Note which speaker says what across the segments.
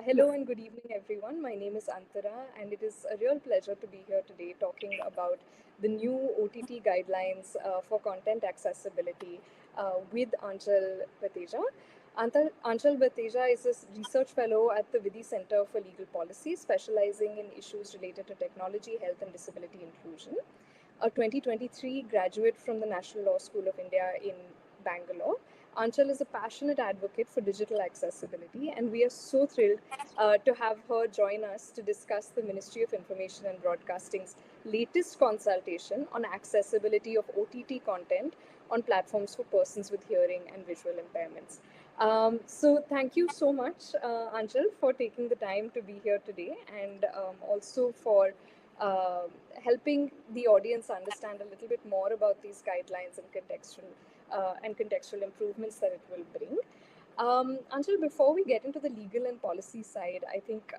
Speaker 1: Hello and good evening, everyone. My name is Antara, and it is a real pleasure to be here today talking about the new OTT guidelines for content accessibility with Anchal Bateja. Anchal Bateja is a research fellow at the Vidhi Center for Legal Policy, specializing in issues related to technology, health, and disability inclusion. A 2023 graduate from the National Law School of India in Bangalore. Anchal is a passionate advocate for digital accessibility, and we are so thrilled to have her join us to discuss the Ministry of Information and Broadcasting's latest consultation on accessibility of OTT content on platforms for persons with hearing and visual impairments. So, thank you so much, Anchal, for taking the time to be here today, and also for uh, helping the audience understand a little bit more about these guidelines and contextual improvements that it will bring. Anshul, before we get into the legal and policy side, I think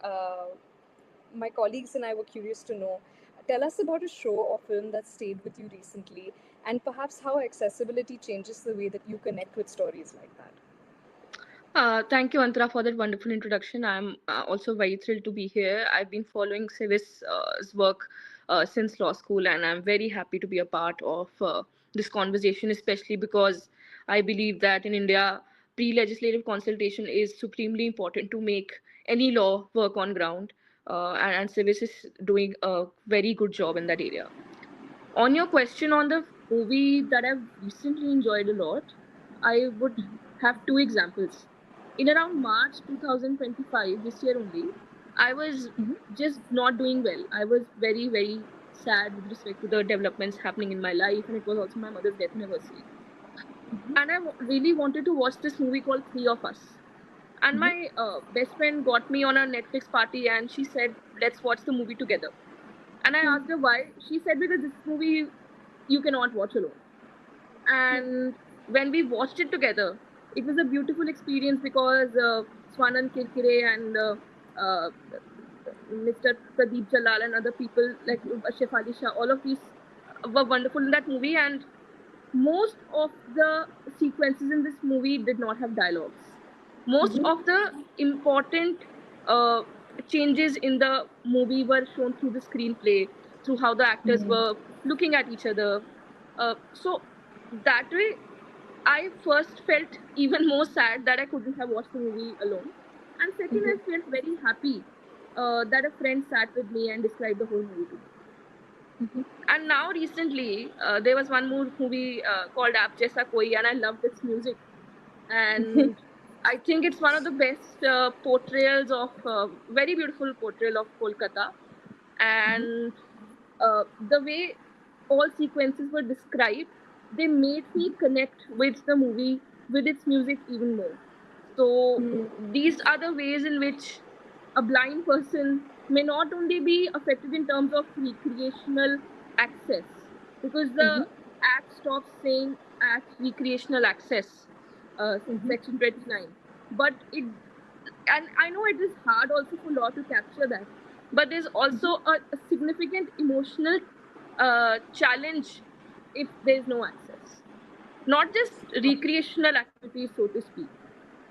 Speaker 1: my colleagues and I were curious to know. Tell us about a show or film that stayed with you recently, and perhaps how accessibility changes the way that you connect with stories like that.
Speaker 2: Thank you, Antara, for that wonderful introduction. I'm also very thrilled to be here. I've been following Civis' work since law school, and I'm very happy to be a part of this conversation, especially because I believe that in India, pre legislative consultation is supremely important to make any law work on ground, and Civis is doing a very good job in that area. On your question on the movie that I've recently enjoyed a lot, I would have two examples. In around March 2025, this year only, I was just not doing well. I was very, very sad with respect to the developments happening in my life, and it was also my mother's death anniversary. And really wanted to watch this movie called Three of Us. And my best friend got me on a Netflix party, and she said, "Let's watch the movie together." And I asked her why. She said, "Because this movie you cannot watch alone." And when we watched it together, it was a beautiful experience because Swanand Kirkire and uh, Mr. Pradeep Jalal and other people like Ashif Ali Shah, all of these were wonderful in that movie. And most of the sequences in this movie did not have dialogues. Most of the important uh, changes in the movie were shown through the screenplay, through how the actors were looking at each other. So that way, I first felt even more sad that I couldn't have watched the movie alone. And second, I felt very happy that a friend sat with me and described the whole movie to me. And now recently, there was one more movie called Aap Jaisa Koi, and I loved its music. And I think it's one of the best portrayals of very beautiful portrayal of Kolkata. And the way all sequences were described, they made me connect with the movie, with its music even more. So these are the ways in which a blind person may not only be affected in terms of recreational access, because the act stops saying at recreational access, section 29, but it, and I know it is hard also for law to capture that, but there's also a significant emotional challenge if there's no access, not just recreational activities, so to speak,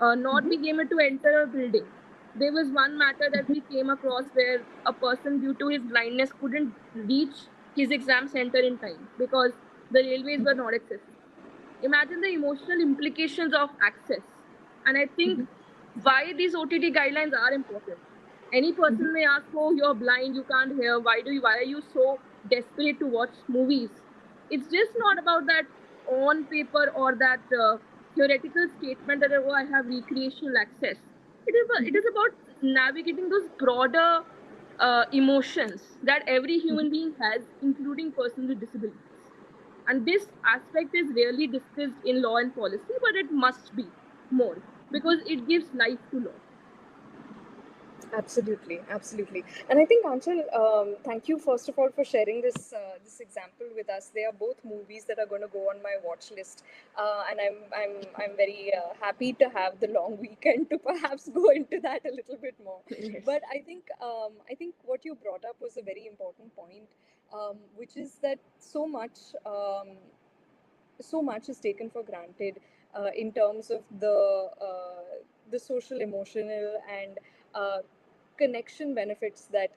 Speaker 2: not being able to enter a building. There was one matter that we came across where a person, due to his blindness, couldn't reach his exam center in time because the railways were not accessible. Imagine the emotional implications of access. And I think why these OTT guidelines are important. Any person may ask, "Oh, you're blind, you can't hear. Why are you so desperate to watch movies?" It's just not about that on paper or that theoretical statement that, "Oh, I have recreational access." It is about navigating those broader emotions that every human being has, including persons with disabilities. And this aspect is rarely discussed in law and policy, but it must be more because it gives life to law.
Speaker 1: Absolutely, absolutely. And I think Anchal, thank you first of all for sharing this example with us. They are both movies that are going to go on my watch list, and I'm very happy to have the long weekend to perhaps go into that a little bit more.
Speaker 2: Yes.
Speaker 1: But I think what you brought up was a very important point, which is that so much is taken for granted in terms of the social, emotional, and uh, connection benefits that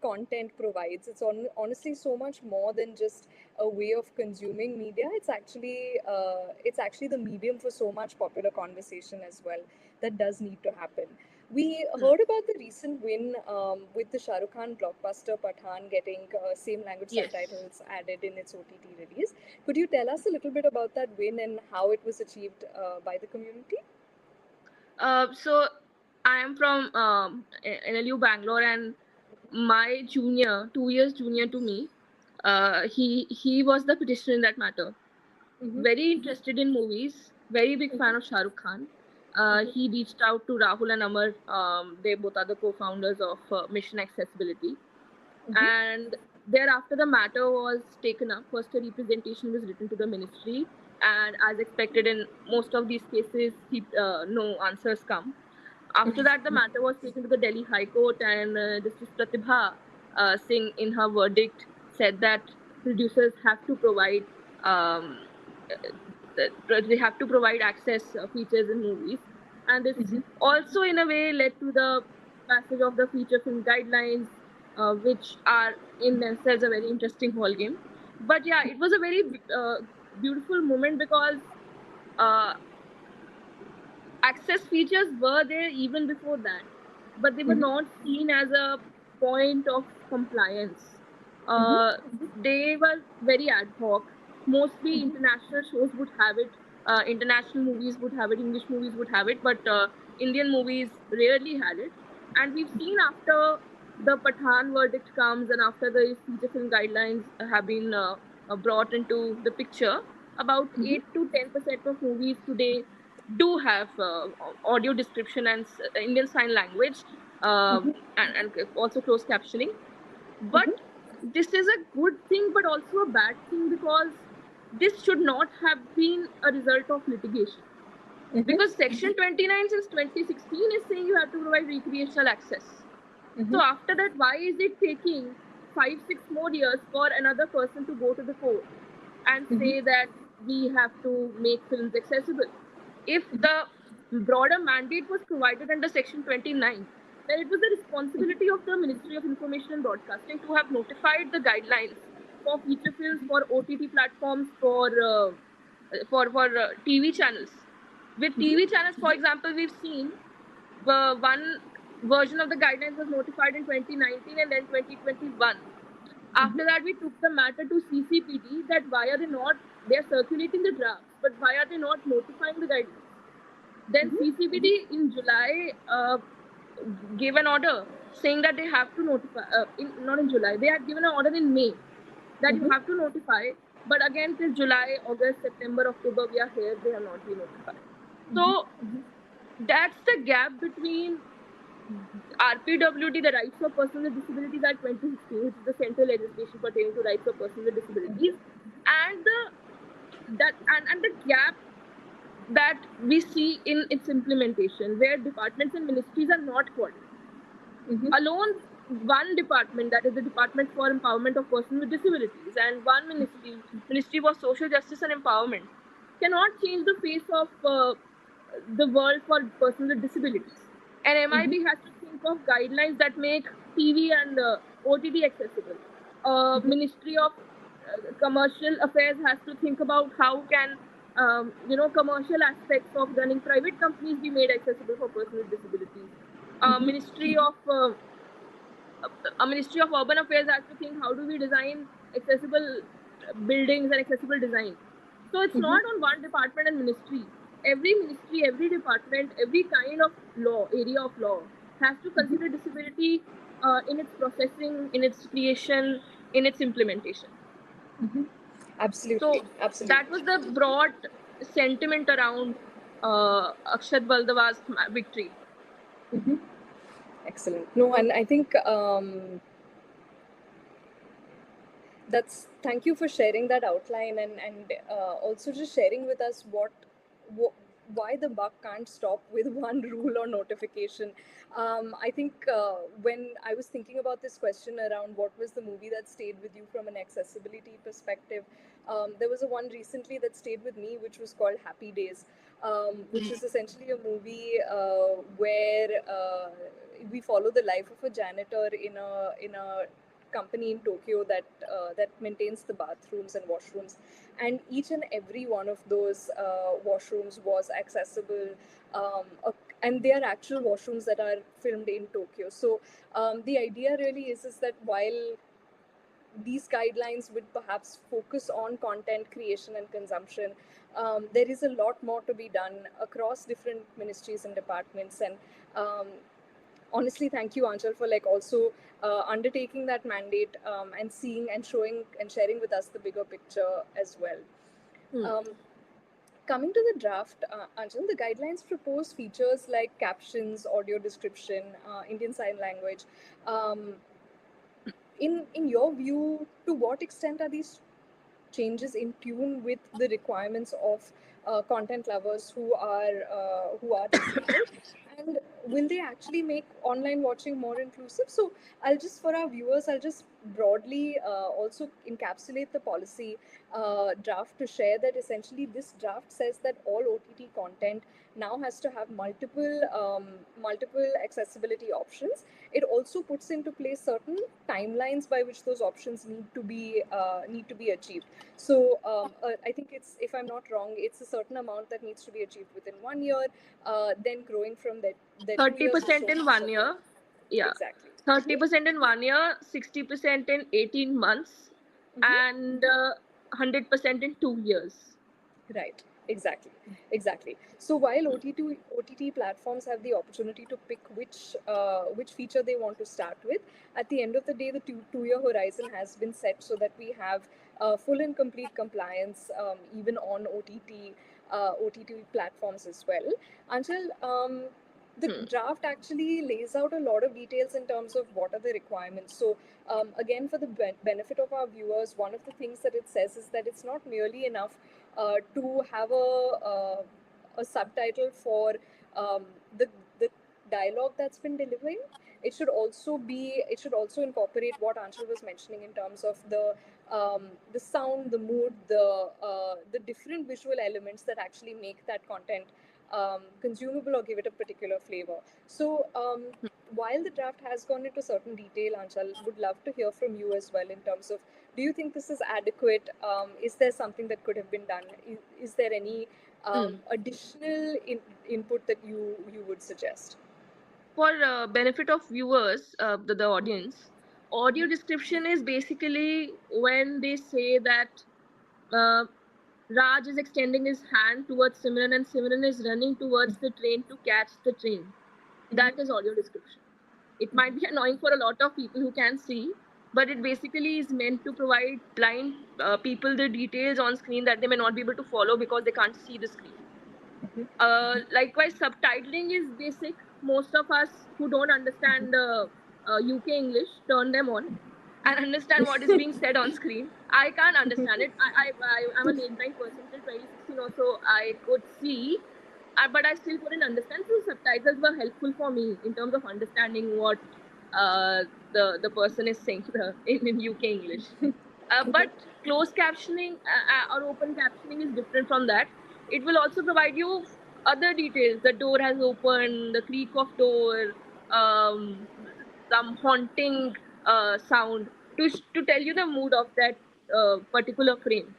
Speaker 1: content provides. It's honestly so much more than just a way of consuming media. It's actually the medium for so much popular conversation as well that does need to happen. We
Speaker 2: Hmm.
Speaker 1: heard about the recent win with the Shah Rukh Khan blockbuster Pathan getting same language
Speaker 2: Yes.
Speaker 1: subtitles added in its OTT release. Could you tell us a little bit about that win and how it was achieved by the community?
Speaker 2: So I am from NLU Bangalore, and my junior, 2 years junior to me, he was the petitioner in that matter.
Speaker 1: Mm-hmm.
Speaker 2: Very interested in movies, very big fan of Shah Rukh Khan.
Speaker 1: Mm-hmm.
Speaker 2: He reached out to Rahul and Amar. They both are the co-founders of Mission Accessibility.
Speaker 1: Mm-hmm.
Speaker 2: And thereafter, the matter was taken up. First, a representation was written to the ministry, and as expected in most of these cases, no answers come. After that, the matter was taken to the Delhi High Court, and Justice Pratibha Singh, in her verdict, said that producers have to provide they have to provide access features in movies, and this
Speaker 1: Mm-hmm.
Speaker 2: also, in a way, led to the passage of the feature film guidelines, which are in themselves a very interesting whole game. But yeah, it was a very beautiful moment because uh, access features were there even before that, but they were
Speaker 1: Mm-hmm.
Speaker 2: not seen as a point of compliance.
Speaker 1: Mm-hmm.
Speaker 2: Uh, they were very ad hoc. Mostly international shows would have it, international movies would have it, English movies would have it, but Indian movies rarely had it. And we've seen after the Pathan verdict comes and after the feature film guidelines have been brought into the picture, about
Speaker 1: Mm-hmm.
Speaker 2: 8 to 10% of movies today do have audio description and Indian Sign Language,
Speaker 1: Mm-hmm.
Speaker 2: and also closed captioning. But
Speaker 1: Mm-hmm.
Speaker 2: this is a good thing, but also a bad thing because this should not have been a result of litigation. Because Section 29 since 2016 is saying you have to provide recreational access.
Speaker 1: Mm-hmm.
Speaker 2: So after that, why is it taking 5, 6 more years for another person to go to the court and
Speaker 1: Mm-hmm.
Speaker 2: say that we have to make films accessible? If the broader mandate was provided under Section 29, then it was the responsibility of the Ministry of Information and Broadcasting to have notified the guidelines for feature films, for OTT platforms, for TV channels. With TV channels, for example, we've seen one version of the guidelines was notified in 2019 and then 2021. After that, we took the matter to CCPT that why are they not, they are circulating the drafts, but why are they not notifying the guidelines? Then CCPT in July gave an order saying that they have to notify, not in July, they had given an order in May that you
Speaker 1: Mm-hmm.
Speaker 2: have to notify, but again till July, August, September, October, we are here, they have not been notified. So that's the gap between RPWD, the Rights of Persons with Disabilities Act 2016, which is the central legislation pertaining to rights of persons with disabilities, and the gap that we see in its implementation, where departments and ministries are not coordinated.
Speaker 1: Mm-hmm.
Speaker 2: Alone, one department, that is the Department for Empowerment of Persons with Disabilities, and one Ministry for Social Justice and Empowerment, cannot change the face of the world for persons with disabilities. And
Speaker 1: Mm-hmm.
Speaker 2: MIB has to think of guidelines that make TV and OTT accessible. Ministry of Commercial Affairs has to think about how can commercial aspects of running private companies be made accessible for persons with disabilities. Uh,
Speaker 1: Mm-hmm.
Speaker 2: Ministry of uh, a Ministry of Urban Affairs has to think how do we design accessible buildings and accessible design. So it's
Speaker 1: Mm-hmm.
Speaker 2: not on one department and ministry. Every ministry, every department, every kind of law, area of law, has to consider disability in its processing, in its creation, in its implementation.
Speaker 1: Absolutely,
Speaker 2: So that
Speaker 1: absolutely.
Speaker 2: was the broad sentiment around Akshat Baldava's victory.
Speaker 1: Mm-hmm. Excellent. No, and I think that's thank you for sharing that outline and also just sharing with us why the buck can't stop with one rule or notification. I think when I was thinking about this question around what was the movie that stayed with you from an accessibility perspective, there was a one recently that stayed with me, which was called Happy Days. which is essentially a movie where we follow the life of a janitor in a company in Tokyo that maintains the bathrooms and washrooms, and each and every one of those washrooms was accessible, and they are actual washrooms that are filmed in Tokyo. So the idea really is that while these guidelines would perhaps focus on content creation and consumption, there is a lot more to be done across different ministries and departments. And honestly, thank you, Anchal, for like also undertaking that mandate, and seeing and showing and sharing with us the bigger picture as well. Um, Coming to the draft, Anchal, the guidelines propose features like captions, audio description, Indian Sign Language. Um, in your view, to what extent are these changes in tune with the requirements of content lovers who are disabled, and will they actually make online watching more inclusive? So I'll just, for our viewers, I'll just broadly also encapsulate the policy draft to share that essentially this draft says that all OTT content now has to have multiple accessibility options. It also puts into place certain timelines by which those options need to be achieved. So I think it's, if I'm not wrong, it's a certain amount that needs to be achieved within 1 year. Then growing from that, the 2 years is
Speaker 2: 30%
Speaker 1: shown
Speaker 2: in
Speaker 1: as
Speaker 2: one
Speaker 1: certain.
Speaker 2: year. Yeah.
Speaker 1: Exactly.
Speaker 2: 30% in 1 year, 60% in 18 months,
Speaker 1: Hmm.
Speaker 2: and 100% in 2 years.
Speaker 1: Right. Exactly. So while OTT platforms have the opportunity to pick which feature they want to start with, at the end of the day, the two-year horizon has been set so that we have full and complete compliance, even on OTT platforms as well. Until the draft actually lays out a lot of details in terms of what are the requirements. So again, for the benefit of our viewers, one of the things that it says is that it's not merely enough to have a subtitle for the dialogue that's been delivering. It should also incorporate what Anshul was mentioning in terms of the sound, the mood, the different visual elements that actually make that content consumable or give it a particular flavor. So while the draft has gone into certain detail, Anshul, would love to hear from you as well in terms of, do you think this is adequate? Is there something that could have been done? Is there any additional input that you would suggest?
Speaker 2: For benefit of viewers, the audience, audio description is basically when they say that uh, Raj is extending his hand towards Simran and Simran is running towards the train to catch the train. That is audio description. It might be annoying for a lot of people who can see, but it basically is meant to provide blind people the details on screen that they may not be able to follow because they can't see the screen. Likewise, subtitling is basic. Most of us who don't understand UK English turn them on and understand what is being said on screen. I can't understand it. I'm a late blind person till 2016 or so. I could see, but I still couldn't understand. So subtitles were helpful for me in terms of understanding what the person is saying in UK English. But closed captioning or open captioning is different from that. It will also provide you other details. The door has opened, the creak of door, um, some haunting sound to tell you the mood of that particular frame.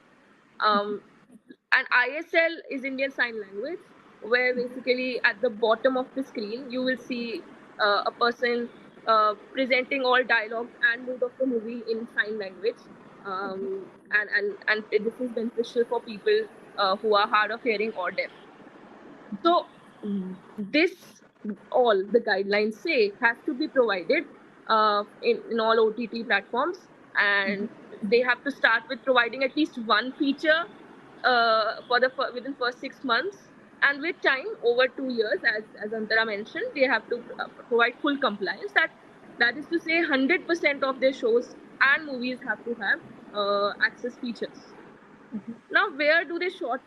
Speaker 2: Um, and ISL is Indian Sign Language, where basically at the bottom of the screen you will see a person presenting all dialogues and mood of the movie in sign language. And this is beneficial for people who are hard of hearing or deaf. So this, all the guidelines say, has to be provided in all OTT platforms, and they have to start with providing at least one feature within first 6 months, and with time over 2 years, as Antara mentioned, they have to provide full compliance. That is to say, 100% of their shows and movies have to have access features. Now, where do they fall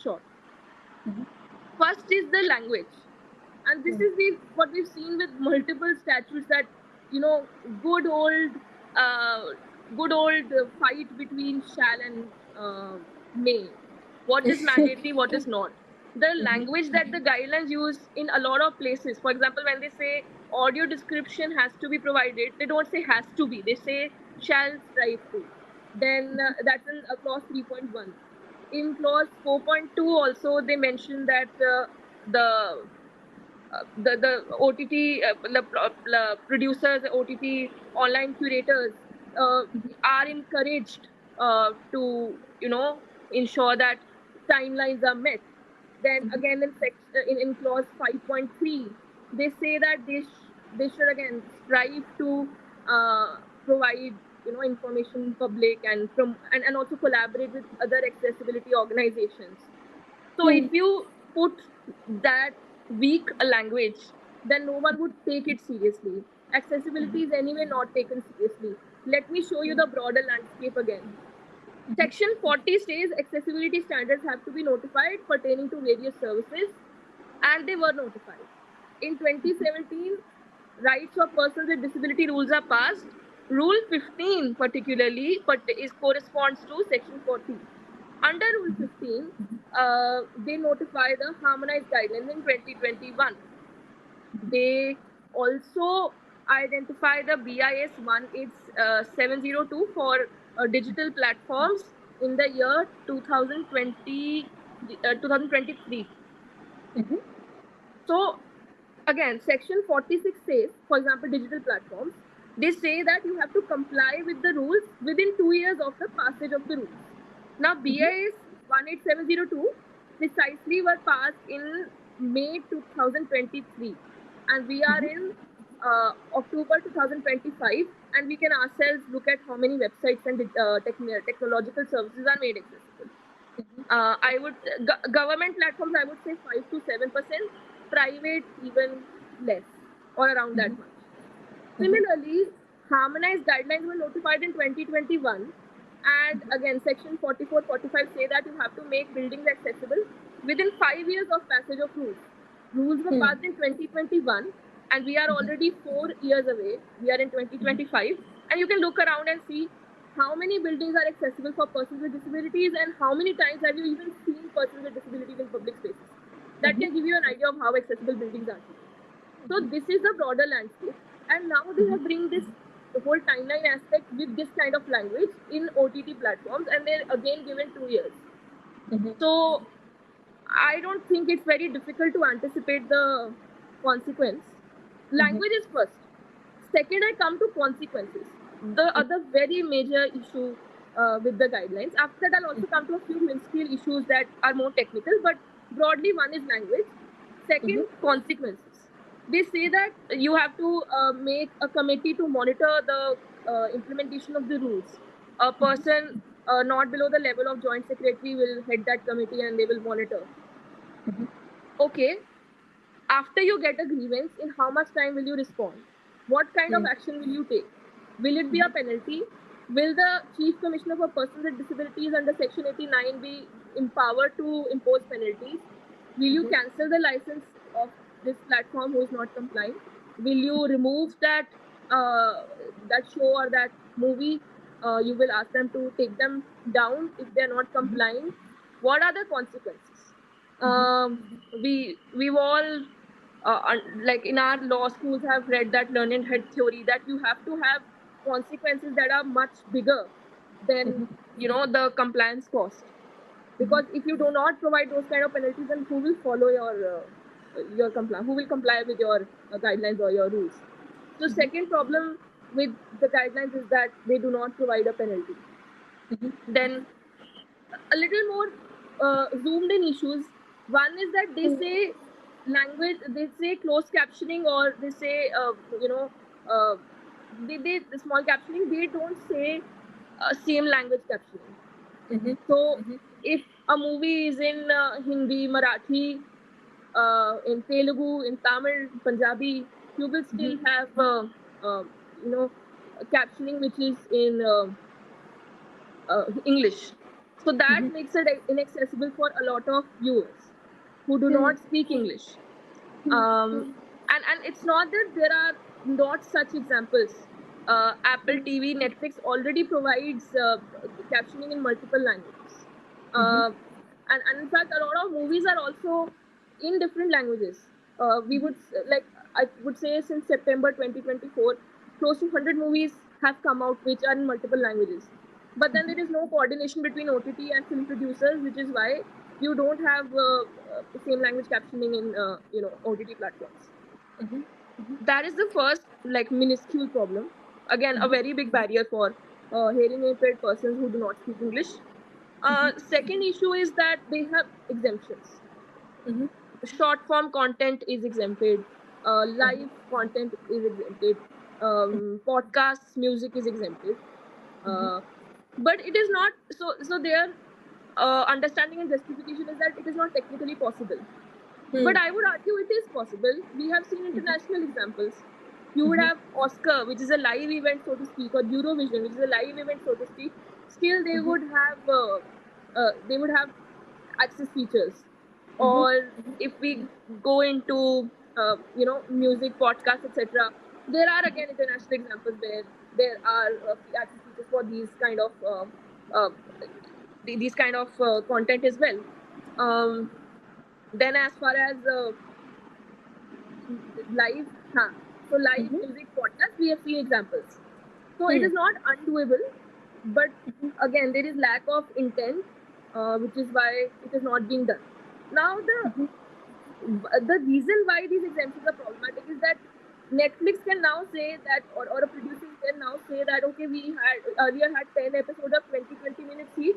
Speaker 2: short? First is the language, and this is what we've seen with multiple statutes, that you know good old uh, good old fight between shall and may. what is mandatory, what is not. The language that the guidelines use in a lot of places, for example, when they say audio description has to be provided, they don't say has to be, they say shall strive to. Then that's in clause 3.1. In clause 4.2 also they mention that the the OTT the producers, OTT online curators uh, are encouraged to ensure that timelines are met. Then again in clause 5.3 they say that they should again strive to provide information public and and also collaborate with other accessibility organizations. So if you put that weak a language, then no one would take it seriously. Accessibility is anyway not taken seriously. Let me show you the broader landscape again. Section 40 says accessibility standards have to be notified pertaining to various services, and they were notified. In 2017, rights of persons with disability rules are passed. Rule 15 particularly corresponds to Section 40. Under Rule 15, they notify the harmonized guidelines in 2021. They also identify the BIS 18702 for digital platforms in the year 2023. So again, Section 46 says, for example, digital platforms, they say that you have to comply with the rules within 2 years of the passage of the rules. Now, BIS 18702 precisely were passed in May 2023, and we are in October 2025, and we can ourselves look at how many websites and technological services are made accessible. I would government platforms, I would say 5 to 7%, private even less, or around that much. Similarly, harmonized guidelines were notified in 2021, and again, Section 44, 45 say that you have to make buildings accessible within 5 years of passage of rules. Rules were passed in 2021, and we are already 4 years away. We are in 2025, and you can look around and see how many buildings are accessible for persons with disabilities, and how many times have you even seen persons with disabilities in public spaces. That can give you an idea of how accessible buildings are. So this is the broader landscape, and now they have bring this whole timeline aspect with this kind of language in OTT platforms, and they're again given 2 years. So I don't think it's very difficult to anticipate the consequence. Language is first. Second, I come to consequences. The other very major issue with the guidelines. After that, I'll also come to a few minuscule issues that are more technical, but broadly, one is language. Second, consequences. They say that you have to make a committee to monitor the implementation of the rules. A person not below the level of joint secretary will head that committee, and they will monitor. Okay, after you get a grievance, in how much time will you respond? What kind of action will you take? Will it be a penalty? Will the Chief Commissioner for Persons with Disabilities under Section 89 be empowered to impose penalties? Will you cancel the license of this platform who is not complying? Will you remove that that show or that movie? You will ask them to take them down if they are not complying. What are the consequences? We've all like in our law schools have read that learned head theory, that you have to have consequences that are much bigger than the compliance cost. Because if you do not provide those kind of penalties, then who will follow your compliance? Who will comply with your guidelines or your rules? So second problem with the guidelines is that they do not provide a penalty. Then a little more zoomed in issues. One is that they say language, they say closed captioning, or they say they the small captioning. They don't say same language captioning. So if a movie is in Hindi, Marathi, in Telugu, in Tamil, Punjabi, you will still have captioning which is in English. So that makes it inaccessible for a lot of viewers who do not speak English. And it's not that there are not such examples. Apple TV, Netflix already provides captioning in multiple languages. and in fact, a lot of movies are also in different languages. We would like I would say since September 2024, close to 100 movies have come out which are in multiple languages. But then there is no coordination between OTT and film producers, which is why you don't have same language captioning in OTT platforms. That is the first like minuscule problem. Again, a very big barrier for hearing impaired persons who do not speak English. Second issue is that they have exemptions. Short form content is exempted, live content is exempted, podcasts, music is exempted. But it is not so their understanding and justification is that it is not technically possible. But I would argue it is possible. We have seen international examples. You would have Oscar, which is a live event, so to speak, or Eurovision, which is a live event, so to speak. Still, they would have access features. Or if we go into music, podcasts, etc., there are again international examples where there are access features for these kind of content as well. Then as far as live so live music podcast, we have seen examples. So it is not undoable, but again there is lack of intent, which is why it is not being done. Now the reason why these exemptions are problematic is that Netflix can now say that, or a producer can now say that, okay, we had earlier had 10 episodes of 20 minutes each.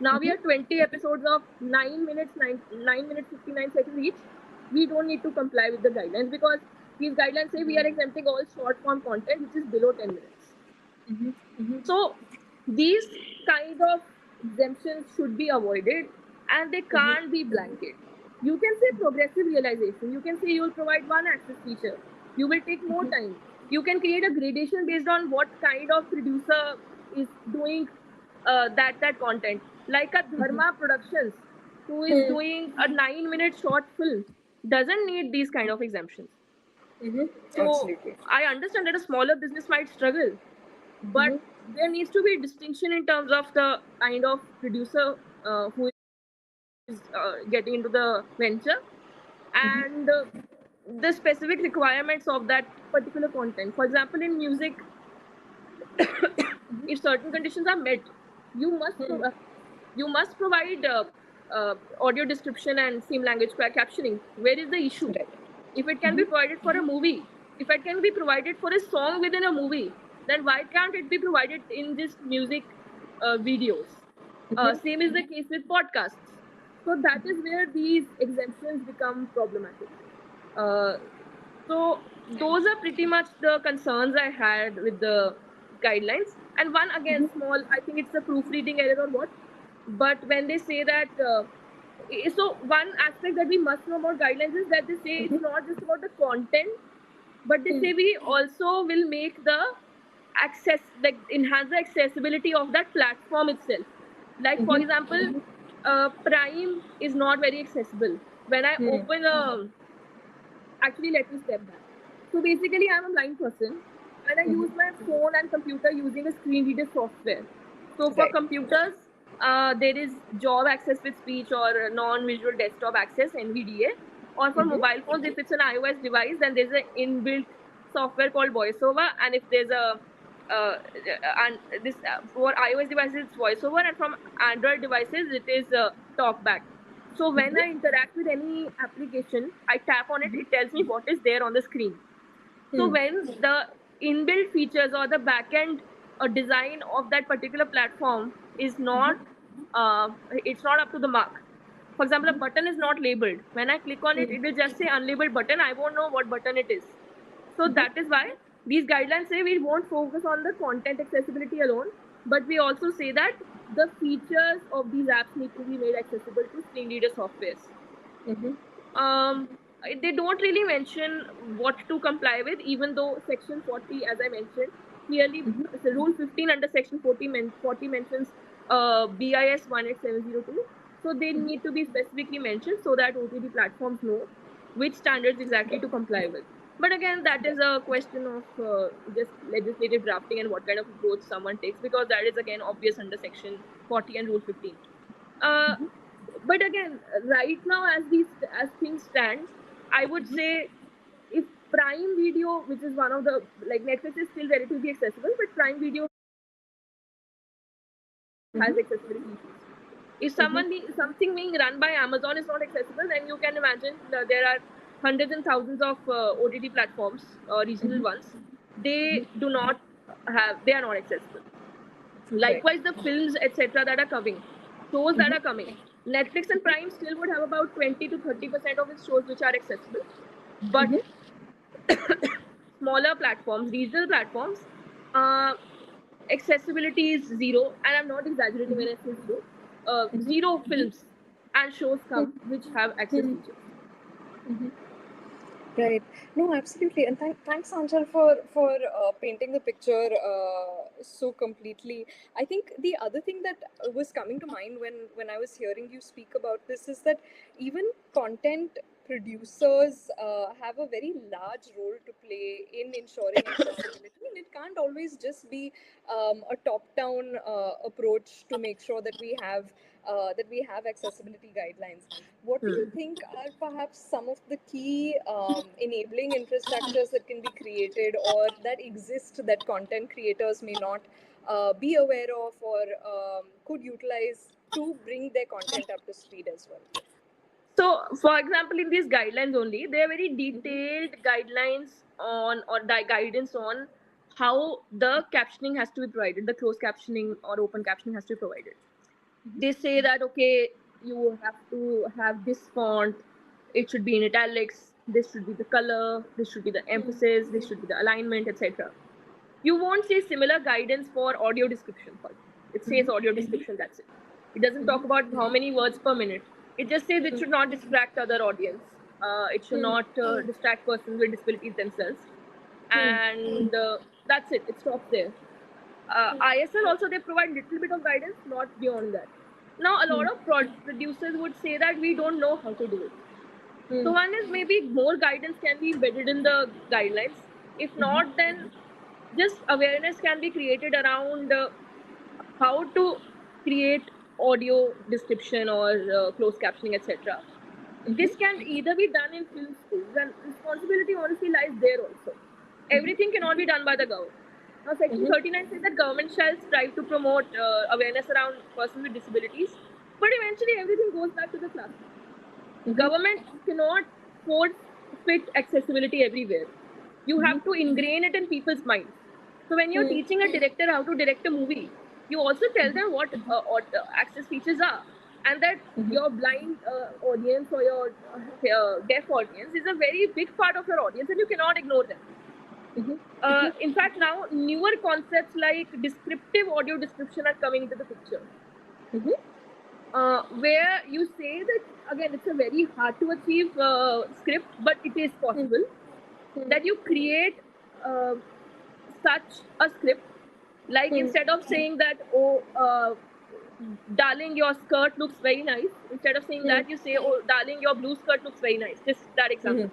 Speaker 2: Now we have 20 episodes of 9 minutes 59 seconds each. We don't need to comply with the guidelines because these guidelines say we are exempting all short form content which is below 10 minutes. So these kind of exemptions should be avoided, and they can't be blanket. You can say progressive realization. You can say you will provide one access feature. You will take more time. You can create a gradation based on what kind of producer is doing that content. Like a Dharma Productions, who is doing a 9-minute short film, doesn't need these kind of exemptions. So
Speaker 1: Absolutely.
Speaker 2: I understand that a smaller business might struggle, but there needs to be a distinction in terms of the kind of producer who is getting into the venture and the specific requirements of that particular content. For example, in music, if certain conditions are met, you must provide audio description and same language captioning. Where is the issue?
Speaker 1: Right.
Speaker 2: If it can be provided for a movie, if it can be provided for a song within a movie, then why can't it be provided in just music videos? Same is the case with podcasts. So that is where these exemptions become problematic. So those are pretty much the concerns I had with the guidelines. And one again, small, I think it's a proofreading error or what. But when they say that, so one aspect that we must know about guidelines is that they say it's not just about the content, but they say we also will make the access, like enhance the accessibility of that platform itself. Like for example, Prime is not very accessible. When I open a actually let me step back. So basically I'm a blind person and I use my phone and computer using a screen reader software. So for
Speaker 1: Right.
Speaker 2: computers, there is job access with speech or non-visual desktop access, NVDA. Or for mobile phones, if it's an iOS device, then there's an inbuilt software called VoiceOver. And if there's a and this for iOS devices it's VoiceOver, and from Android devices it is TalkBack. So when I interact with any application, I tap on it, it tells me what is there on the screen. So when the inbuilt features or the backend or design of that particular platform is not, it's not up to the mark. For example, a button is not labeled. When I click on it, it will just say unlabeled button. I won't know what button it is. So that is why these guidelines say we won't focus on the content accessibility alone, but we also say that the features of these apps need to be made accessible to screen reader softwares. They don't really mention what to comply with, even though Section 40, as I mentioned, clearly Rule 15 under Section 40 mentions BIS 18702. So they need to be specifically mentioned so that OTT platforms know which standards exactly to comply with. But again, that is a question of just legislative drafting and what kind of approach someone takes, because that is again obvious under Section 40 and Rule 15. But again, right now as things stand, I would say if Prime Video, which is one of the, like, Netflix is still relatively accessible, but Prime Video has accessibility issues. If something being run by Amazon is not accessible, then you can imagine there are hundreds and thousands of OTT platforms, regional ones. They do not they are not accessible.
Speaker 1: Right.
Speaker 2: Likewise, the films, etc., that are coming, shows that are coming. Netflix and Prime still would have about 20 to 30% of its shows which are accessible, but smaller platforms, regional platforms, uh, accessibility is zero, and I'm not exaggerating when I say zero. Zero films and shows come which have access features.
Speaker 1: Right. No, absolutely. And thanks, Anchal, for painting the picture so completely. I think the other thing that was coming to mind when I was hearing you speak about this is that even content producers have a very large role to play in ensuring accessibility, and it can't always just be a top-down approach to make sure that we have accessibility guidelines. What do you think are perhaps some of the key enabling infrastructures that can be created or that exist that content creators may not be aware of or could utilize to bring their content up to speed as well?
Speaker 2: So, for example, in these guidelines only, there are very detailed guidelines on, or guidance on how the captioning has to be provided, the closed captioning or open captioning has to be provided. They say that, okay, you have to have this font, it should be in italics, this should be the color, this should be the emphasis, this should be the alignment, etc. You won't see similar guidance for audio description. It says audio description, that's it. It doesn't talk about how many words per minute. It just says it should not distract other audience. It should not distract persons with disabilities themselves. And that's it. It stops there. ISL also, they provide little bit of guidance, not beyond that. Now, a lot of producers would say that we don't know how to do it. So one is maybe more guidance can be embedded in the guidelines. If not, then just awareness can be created around how to create audio description or closed captioning, etc. This can either be done in film schools, and responsibility honestly lies there also. Everything cannot be done by the government. Now, Section 39 says that government shall strive to promote awareness around persons with disabilities, but eventually everything goes back to the classroom. Government cannot force fit accessibility everywhere. You have to ingrain it in people's minds. So when you're teaching a director how to direct a movie, you also tell them what access features are, and that your blind audience or your deaf audience is a very big part of your audience, and you cannot ignore them. In fact, now newer concepts like descriptive audio description are coming into the picture, where you say that, again, it's a very hard to achieve script, but it is possible that you create such a script, like instead of saying that, oh, darling, your skirt looks very nice, instead of saying that, you say, oh, darling, your blue skirt looks very nice. Just that example.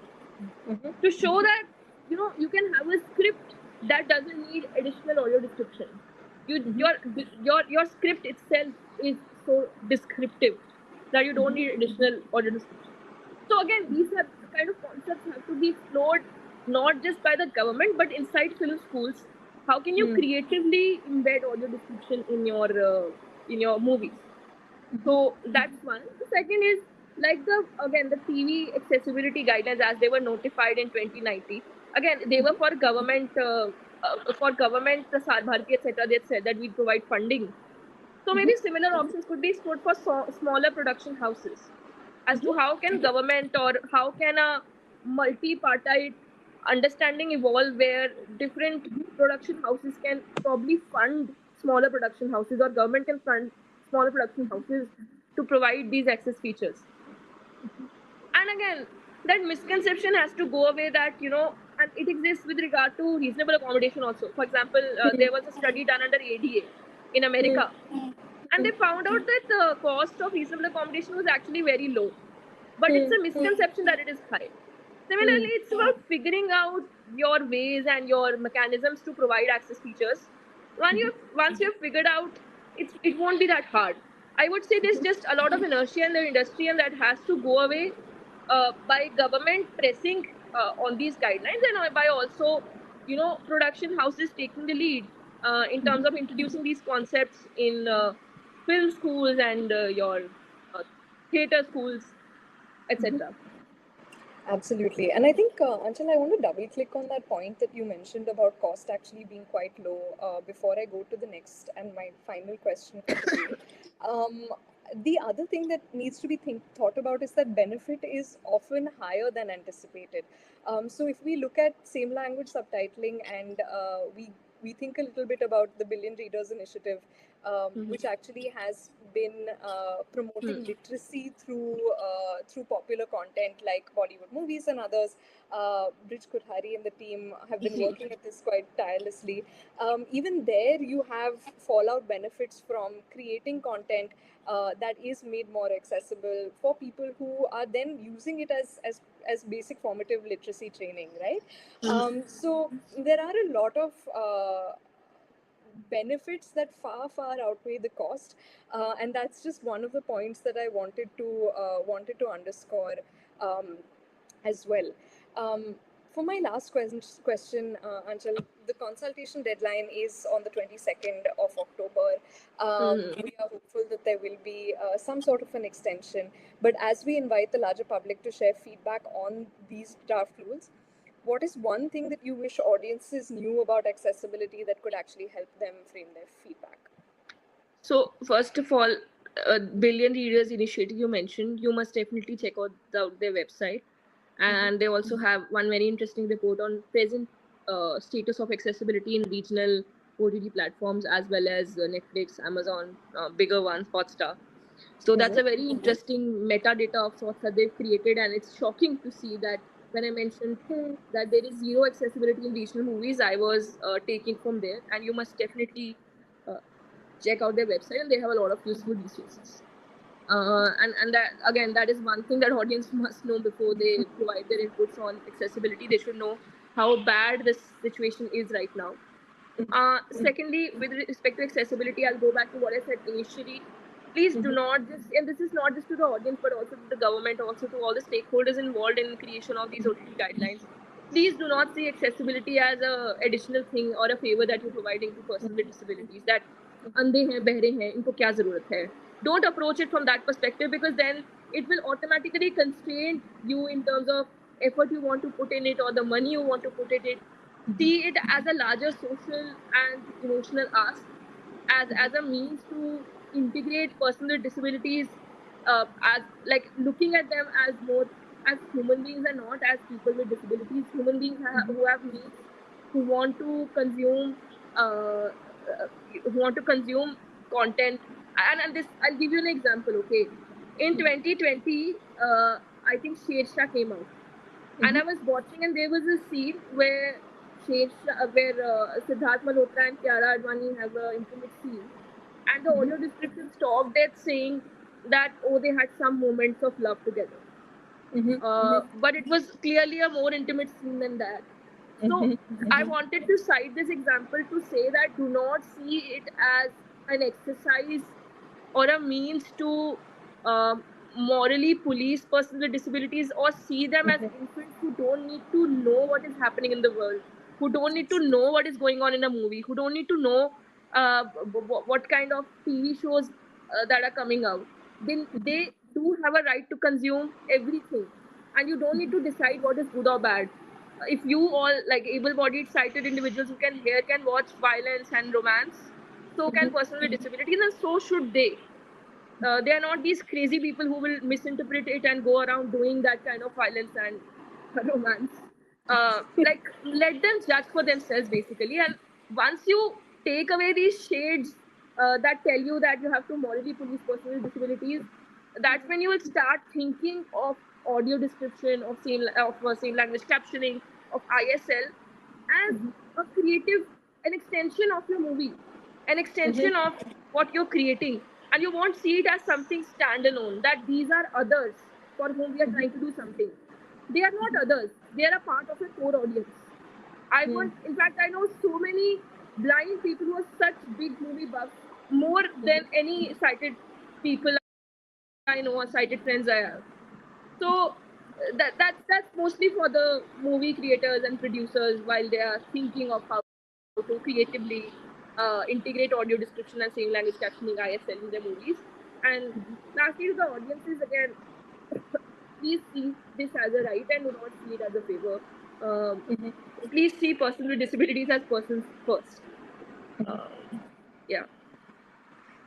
Speaker 2: To show that, you can have a script that doesn't need additional audio description. Your script itself is so descriptive that you don't need additional audio description. So again, these are the kind of concepts have to be explored not just by the government but inside film schools. How can you creatively embed audio description in your movies? So that's one. The second is, like, the TV accessibility guidelines as they were notified in 2019. Again, they were for government, Prasar Bharati, etc. They said that we provide funding. So maybe similar options could be explored for smaller production houses, as to how can government or how can a multi-partite understanding evolve where different production houses can probably fund smaller production houses, or government can fund smaller production houses to provide these access features. And again, that misconception has to go away that, and it exists with regard to reasonable accommodation also. For example, there was a study done under ADA in America, and they found out that the cost of reasonable accommodation was actually very low. But it's a misconception that it is high. Similarly, it's about figuring out your ways and your mechanisms to provide access features. Once you've figured out, it won't be that hard. I would say there's just a lot of inertia in the industry, and that has to go away by government pressing on these guidelines, and by also, production houses taking the lead in terms of introducing these concepts in film schools and your uh, theater schools, etc.
Speaker 1: Absolutely. And I think, Anchal, I want to double click on that point that you mentioned about cost actually being quite low before I go to the next and my final question for today. Um, the other thing that needs to be thought about is that benefit is often higher than anticipated. So if we look at same language subtitling and we think a little bit about the Billion Readers Initiative,
Speaker 2: Mhm.
Speaker 1: which actually has been
Speaker 2: Hmm.
Speaker 1: promoting literacy through popular content like Bollywood movies and others. Brij Kothari and the team have been
Speaker 2: Ji.
Speaker 1: working at this quite tirelessly. Even there, you have fallout benefits from creating content that is made more accessible for people who are then using it as basic formative literacy training, right?
Speaker 2: Mhm.
Speaker 1: So there are a lot of benefits that far outweigh the cost, and that's just one of the points that I wanted to underscore um, as well. Um, for my last question, Anchal, the consultation deadline is on the 22nd of October.
Speaker 2: Mhm.
Speaker 1: We are hopeful that there will be some sort of an extension. But as we invite the larger public to share feedback on these draft rules, what is one thing that you wish audiences knew about accessibility that could actually help them frame their feedback?
Speaker 2: So, first of all, Billion Readers Initiative you mentioned, you must definitely check out their website. And they also have one very interesting report on present status of accessibility in regional OTT platforms as well as Netflix, Amazon, bigger ones, Hotstar. So that's a very interesting metadata of sorts that they've created, and it's shocking to see that when I mentioned that there is zero accessibility in regional movies, I was taking from there, and you must definitely uh, check out their website, and they have a lot of useful resources. And that again, that is one thing that audience must know before they provide their inputs on accessibility. They should know how bad this situation is right now. Secondly, with respect to accessibility, I'll go back to what I said initially. Please do not just, and this is not just to the audience, but also to the government, also to all the stakeholders involved in creation of these OTT guidelines. Please do not see accessibility as a additional thing or a favor that you're providing to persons with disabilities. That अंधे हैं बहरे हैं इनको क्या जरूरत है. Don't approach it from that perspective, because then it will automatically constrain you in terms of effort you want to put in it or the money you want to put in it. See it as a larger social and emotional ask, as a means to integrate persons with disabilities, as like looking at them as more as human beings and not as people with disabilities. Human beings who have needs, who want to consume uh, who want to consume content. And this, I'll give you an example. Okay, in 2020, I think Sher Shah came out, and I was watching, and there was a scene where Siddharth Malhotra and Kiara Advani have an intimate scene, and the audio description stopped at saying that, oh, they had some moments of love together. But it was clearly a more intimate scene than that. So I wanted to cite this example to say that do not see it as an exercise or a means to morally police persons with disabilities, or see them as infants who don't need to know what is happening in the world, who don't need to know what is going on in a movie, who don't need to know what kind of TV shows that are coming out. Then they do have a right to consume everything, and you don't need to decide what is good or bad. If you all, like able-bodied sighted individuals who can watch violence and romance, so can persons with disabilities, and so should they. They are not these crazy people who will misinterpret it and go around doing that kind of violence and romance. Like, let them judge for themselves, basically. And once you take away these shades that tell you that you have to morally police persons with disabilities, that's when you will start thinking of audio description, of same language captioning, of ISL as a creative, an extension of your movie, an extension of what you're creating, and you won't see it as something standalone, that these are others for whom we are trying to do something. They are not others, they are a part of a core audience. I want, in fact, I know so many blind people who are such big movie buffs, more than any sighted people I know or sighted friends I have. So that's mostly for the movie creators and producers while they are thinking of how to creatively integrate audio description and same language captioning ISL in their movies. And lastly, to the audiences again, please see this as a right and do not see it as a favor. Please see persons with disabilities as persons first. Yeah.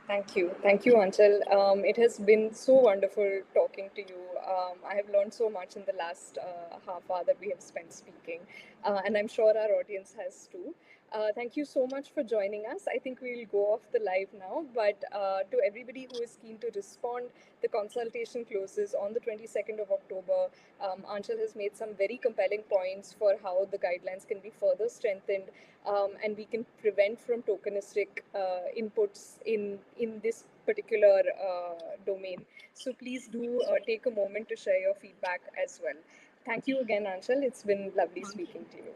Speaker 1: Thank you, Anchal. It has been so wonderful talking to you. I have learned so much in the last half hour that we have spent speaking, and I'm sure our audience has too. Thank you so much for joining us. I think we'll go off the live now, but to everybody who is keen to respond, the consultation closes on the 22nd of October. Anchal has made some very compelling points for how the guidelines can be further strengthened, and we can prevent from tokenistic inputs in this particular domain. So please do take a moment to share your feedback as well. Thank you again, Anshul. It's been lovely speaking to you.